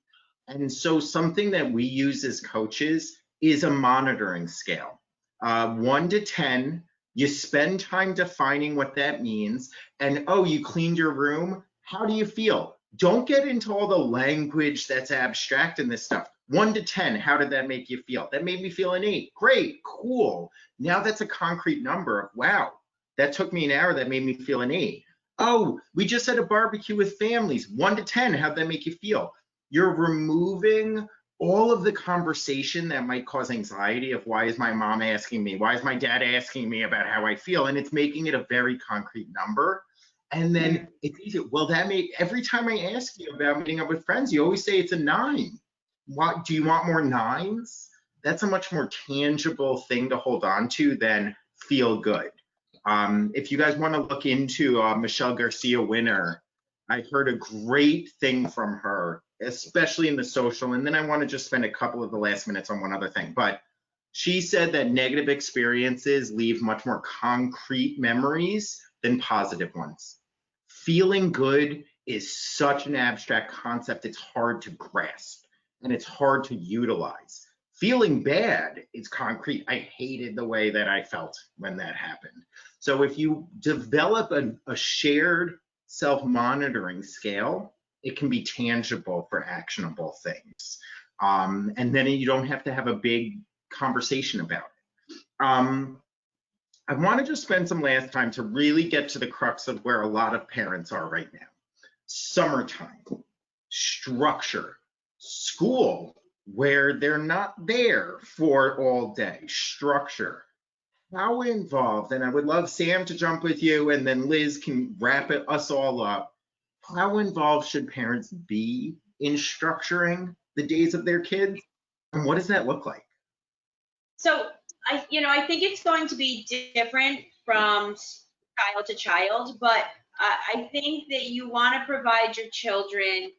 And so something that we use as coaches is a monitoring scale. 1 to 10, you spend time defining what that means. And, oh, you cleaned your room, how do you feel? Don't get into all the language that's abstract in this stuff. 1 to 10, how did that make you feel? That made me feel an 8. Great, cool. Now that's a concrete number. Wow, that took me an hour, that made me feel an 8. Oh, we just had a barbecue with families. 1 to 10, how'd that make you feel? You're removing all of the conversation that might cause anxiety of, why is my mom asking me? Why is my dad asking me about how I feel? And it's making it a very concrete number. And then it's easy. Well, every time I ask you about meeting up with friends, you always say it's a 9. What, do you want more 9s? That's a much more tangible thing to hold on to than feel good. If you guys want to look into Michelle Garcia Winner, I heard a great thing from her, especially in the social, and then I want to just spend a couple of the last minutes on one other thing. But she said that negative experiences leave much more concrete memories than positive ones. feeling good is such an abstract concept, it's hard to grasp and it's hard to utilize. Feeling bad is concrete. I hated the way that I felt when that happened. So if you develop a shared self-monitoring scale, it can be tangible for actionable things. And then you don't have to have a big conversation about it. I want to just spend some last time to really get to the crux of where a lot of parents are right now. Summertime, structure, school, where they're not there for all day, structure. How involved, and I would love Sam to jump with you, and then Liz can wrap us all up. How involved should parents be in structuring the days of their kids, and what does that look like? So I think it's going to be different from child to child, but I think that you want to provide your children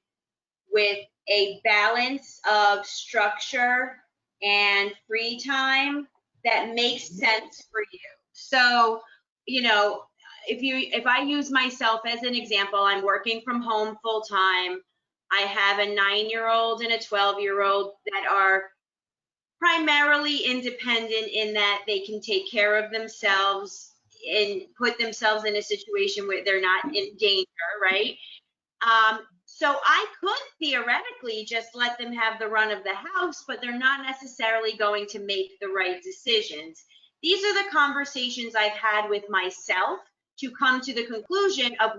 with a balance of structure and free time that makes sense for you. So, if I use myself as an example, I'm working from home full time. I have a 9-year-old and a 12-year-old that are primarily independent in that they can take care of themselves and put themselves in a situation where they're not in danger, right? So I could theoretically just let them have the run of the house, but they're not necessarily going to make the right decisions. These are the conversations I've had with myself to come to the conclusion of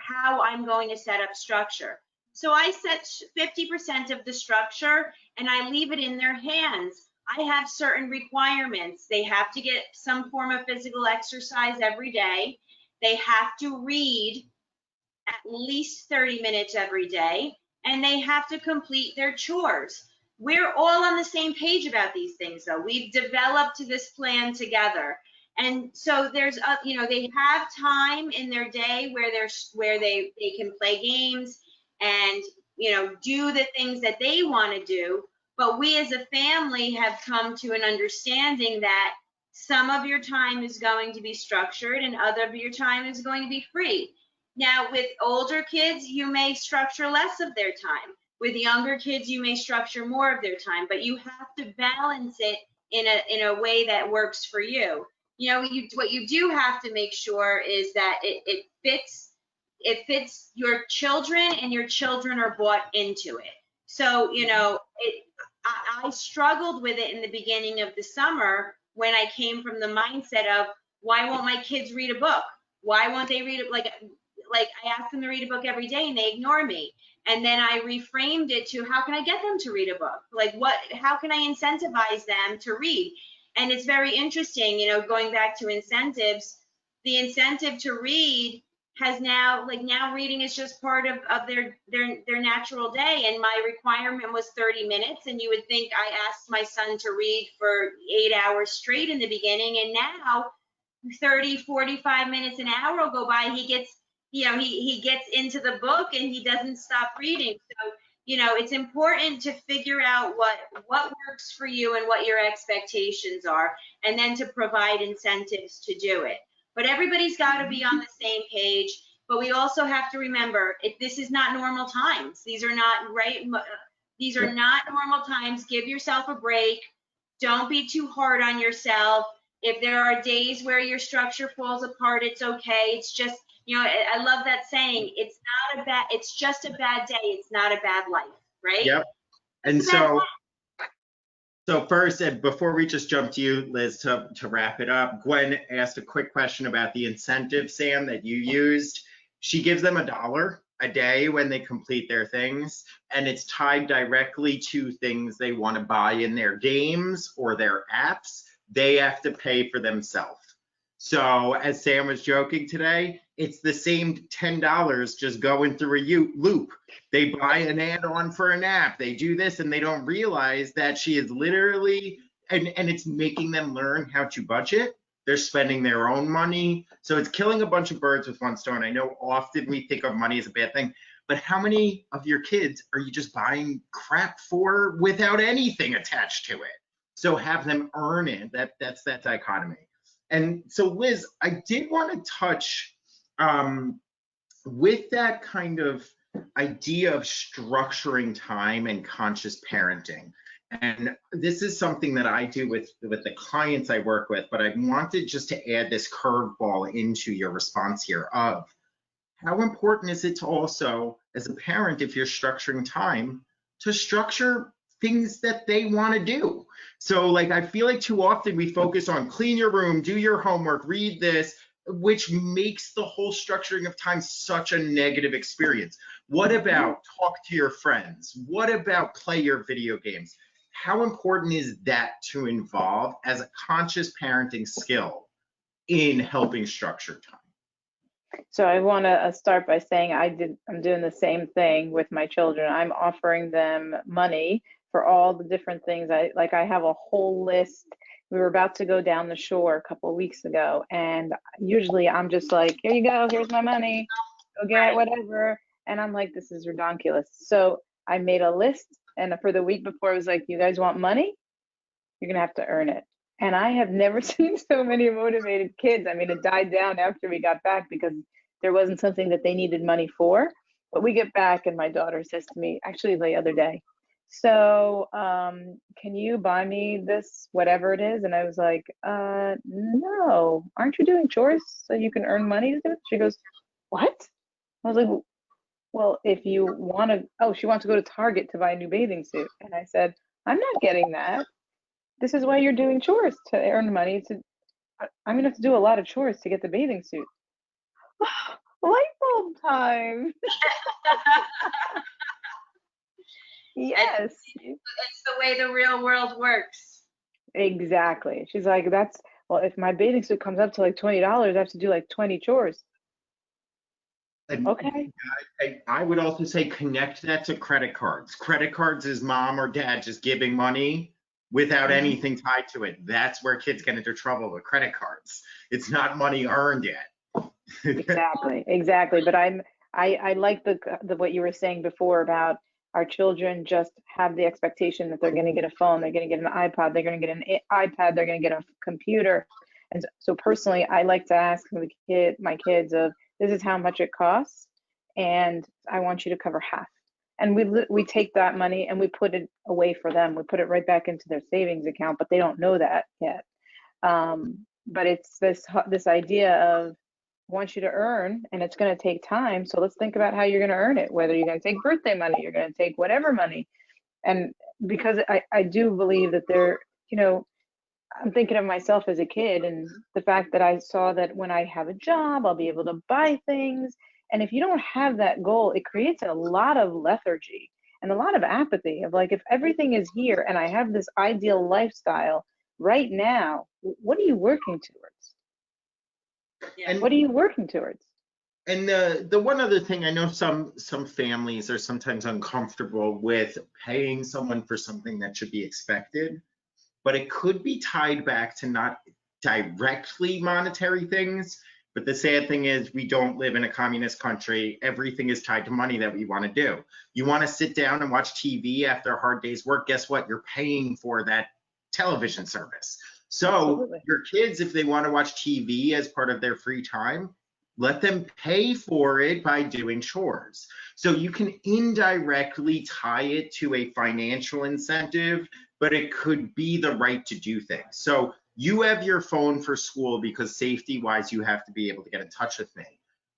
how I'm going to set up structure. So I set 50% of the structure and I leave it in their hands. I have certain requirements. They have to get some form of physical exercise every day. They have to read at least 30 minutes every day, and they have to complete their chores. We're all on the same page about these things, though. We've developed this plan together. And so there's, they have time in their day where they can play games and, do the things that they want to do. But we as a family have come to an understanding that some of your time is going to be structured and other of your time is going to be free. Now, with older kids, you may structure less of their time. With younger kids, you may structure more of their time, but you have to balance it in a way that works for you. What you do have to make sure is that it fits your children and your children are bought into it. So, I struggled with it in the beginning of the summer when I came from the mindset of, why won't my kids read a book? Why won't they read it? Like I ask them to read a book every day and they ignore me. And then I reframed it to, how can I get them to read a book? How can I incentivize them to read? And it's very interesting, going back to incentives, the incentive to read has now reading is just part of their natural day. And my requirement was 30 minutes. And you would think I asked my son to read for 8 hours straight in the beginning. And now 30, 45 minutes, an hour will go by. He gets into the book and he doesn't stop reading. So, it's important to figure out what works for you and what your expectations are, and then to provide incentives to do it. But everybody's got to be on the same page. But we also have to remember, this is not normal times. These are not These are not normal times. Give yourself a break. Don't be too hard on yourself. If there are days where your structure falls apart, it's okay. It's just, I love that saying. It's just a bad day. It's not a bad life, right? Yep. And so first, and before we just jump to you, Liz, to wrap it up, Gwen asked a quick question about the incentive, Sam, that you used. She gives them $1 a day when they complete their things, and it's tied directly to things they want to buy in their games or their apps. They have to pay for themselves. So as Sam was joking today, it's the same $10 just going through a loop. They buy an add-on for an app, they do this, and they don't realize that she is literally, and it's making them learn how to budget. They're spending their own money. So it's killing a bunch of birds with one stone. I know often we think of money as a bad thing, but how many of your kids are you just buying crap for without anything attached to it? So have them earn it. That's that dichotomy. And so Liz, I did want to touch with that kind of idea of structuring time and conscious parenting, and this is something that I do with the clients I work with, but I wanted just to add this curveball into your response here of how important is it to also, as a parent, if you're structuring time, to structure things that they want to do. So like, I feel like too often we focus on clean your room, do your homework, read this, which makes the whole structuring of time such a negative experience. What about talk to your friends? What about play your video games? How important is that to involve as a conscious parenting skill in helping structure time? So I want to start by saying I'm doing the same thing with my children. I'm offering them money for all the different things. I have a whole list. We were about to go down the shore a couple of weeks ago, and usually I'm just like, here you go, here's my money, go get whatever. And I'm like, this is ridiculous. So I made a list, and for the week before, I was like, you guys want money? You're gonna have to earn it. And I have never seen so many motivated kids. I mean, it died down after we got back because there wasn't something that they needed money for. But we get back, and my daughter says to me, actually the other day, so can you buy me this, whatever it is? And I was like, no, aren't you doing chores so you can earn money to do it? She goes, what? I was like, well, if you want to, oh, she wants to go to Target to buy a new bathing suit. And I said, I'm not getting that. This is why you're doing chores, to earn money. I'm gonna have to do a lot of chores to get the bathing suit. Light bulb time. Yes. It's the way the real world works. Exactly. She's like, well, if my bathing suit comes up to like $20, I have to do like 20 chores. And okay. I would also say connect that to credit cards. Credit cards is mom or dad just giving money without anything tied to it. That's where kids get into trouble with credit cards. It's not money earned yet. Exactly. But I like the what you were saying before about our children just have the expectation that they're going to get a phone, they're going to get an iPod, they're going to get an iPad, they're going to get a computer. And so personally, I like to ask my kids of, this is how much it costs, and I want you to cover half. And we take that money and we put it away for them. We put it right back into their savings account, but they don't know that yet. But it's this idea of, I want you to earn, and it's going to take time. So let's think about how you're going to earn it, whether you're going to take birthday money, you're going to take whatever money. And because I do believe that I'm thinking of myself as a kid, and the fact that I saw that when I have a job, I'll be able to buy things. And if you don't have that goal, it creates a lot of lethargy and a lot of apathy of like, if everything is here and I have this ideal lifestyle right now, what are you working towards? And what are you working towards? And the one other thing, I know some families are sometimes uncomfortable with paying someone for something that should be expected, but it could be tied back to not directly monetary things. But the sad thing is, we don't live in a communist country. Everything is tied to money that we want to do. You want to sit down and watch TV after a hard day's work, guess what? You're paying for that television service. So Absolutely. Your kids, if they want to watch TV as part of their free time, let them pay for it by doing chores. So you can indirectly tie it to a financial incentive, but it could be the right to do things. So you have your phone for school because safety-wise, you have to be able to get in touch with me.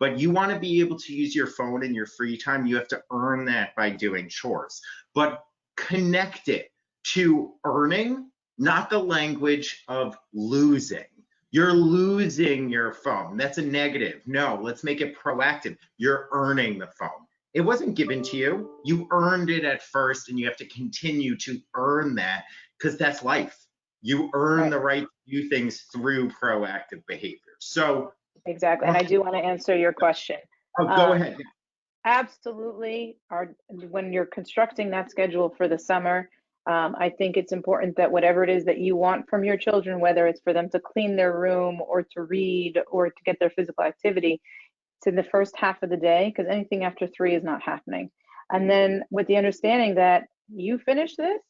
But you want to be able to use your phone in your free time, you have to earn that by doing chores. But connect it to earning, not the language of losing. You're losing your phone. That's a negative. No, let's make it proactive. You're earning the phone. It wasn't given to you. You earned it at first, and you have to continue to earn that, because that's life. You earn the right to do things through proactive behavior. So exactly. And I do want to answer your question. Oh, go ahead. Absolutely. When you're constructing that schedule for the summer, I think it's important that whatever it is that you want from your children, whether it's for them to clean their room or to read or to get their physical activity, it's in the first half of the day, because anything after 3 is not happening. And then with the understanding that you finish this,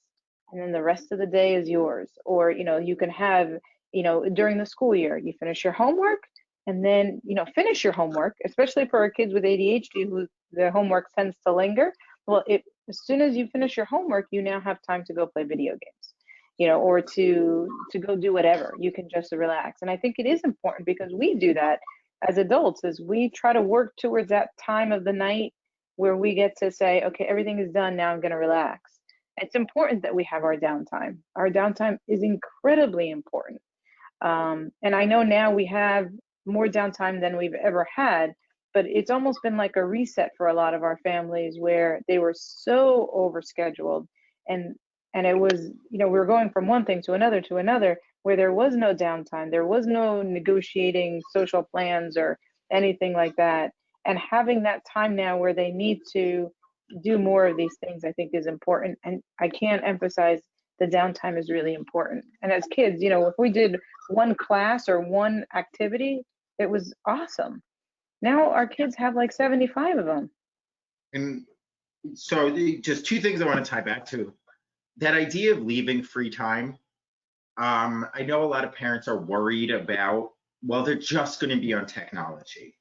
and then the rest of the day is yours. Or, you can have, during the school year, you finish your homework, and then, you know, finish your homework, especially for our kids with ADHD who the homework tends to linger. Well, as soon as you finish your homework, you now have time to go play video games, you know, or to go do whatever. You can just relax. And I think it is important because we do that as adults, is we try to work towards that time of the night where we get to say, okay, everything is done, now I'm going to relax. It's important that we have our downtime. Our downtime is incredibly important. And I know now we have more downtime than we've ever had, but it's almost been like a reset for a lot of our families where they were so overscheduled, and it was, you know, we were going from one thing to another where there was no downtime, there was no negotiating social plans or anything like that. And having that time now where they need to do more of these things, I think is important. And I can't emphasize the downtime is really important. And as kids, you know, if we did one class or one activity, it was awesome. Now our kids have like 75 of them. And so just two things I want to tie back to. That idea of leaving free time. I know a lot of parents are worried about, well, they're just going to be on technology.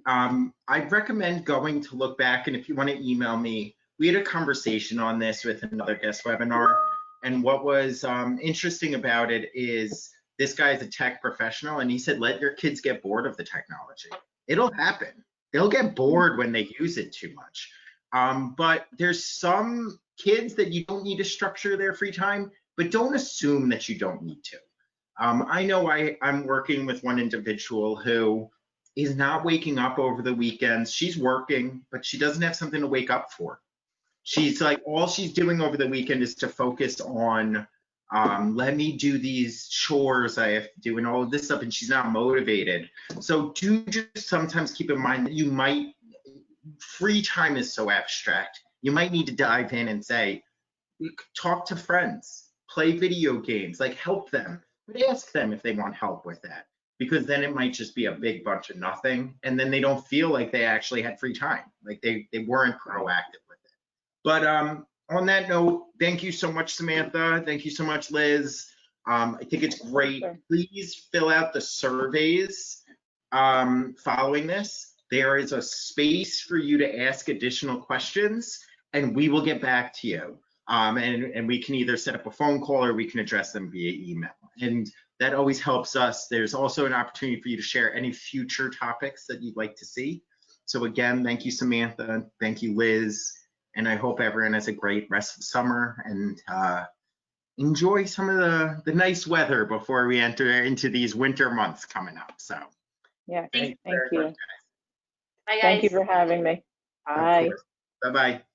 I'd recommend going to look back, and if you want to email me, we had a conversation on this with another guest webinar. And what was interesting about it is this guy is a tech professional, and he said, let your kids get bored of the technology. It'll happen. They'll get bored when they use it too much. But there's some kids that you don't need to structure their free time, but don't assume that you don't need to. I know I'm working with one individual who is not waking up over the weekends. She's working, but she doesn't have something to wake up for. She's like, all she's doing over the weekend is to focus on, let me do these chores I have to do and all of this stuff, and she's not motivated. So do just sometimes keep in mind that free time is so abstract. You might need to dive in and say, talk to friends, play video games, like help them, but ask them if they want help with that, because then it might just be a big bunch of nothing, and then they don't feel like they actually had free time, like they weren't proactive with it. But on that note, thank you so much, Samantha. Thank you so much, Liz. I think it's great. Please fill out the surveys following this. There is a space for you to ask additional questions, and we will get back to you. And we can either set up a phone call or we can address them via email. And that always helps us. There's also an opportunity for you to share any future topics that you'd like to see. So again, thank you, Samantha. Thank you, Liz. And I hope everyone has a great rest of summer and enjoy some of the nice weather before we enter into these winter months coming up. So yeah, thank you. Bye, guys. Thank you for having me. Bye. Bye-bye.